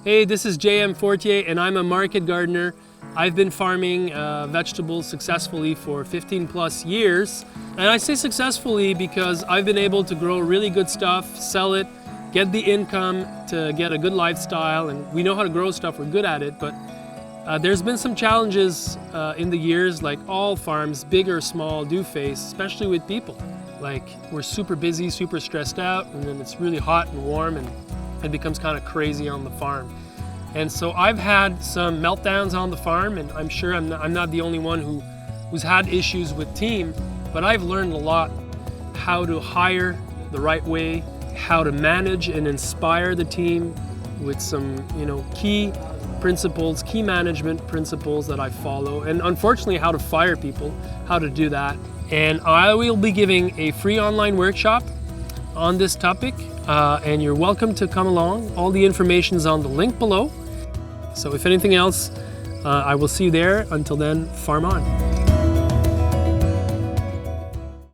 Hey, this is JM Fortier and I'm a market gardener. I've been farming vegetables successfully for 15 plus years. And I say successfully because I've been able to grow really good stuff, sell it, get the income to get a good lifestyle, and we know how to grow stuff, we're good at it, but there's been some challenges in the years, like all farms, big or small, do face, especially with people. Like, we're super busy, super stressed out, and then it's really hot and warm, and it becomes kind of crazy on the farm. And so I've had some meltdowns on the farm, and I'm sure I'm not the only one who's had issues with team, but I've learned a lot how to hire the right way, how to manage and inspire the team with some, key principles, key management principles that I follow, and unfortunately how to fire people, how to do that. And I will be giving a free online workshop on this topic, and you're welcome to come along. All the information is on the link below. So if anything else, I will see you there. Until then, farm on.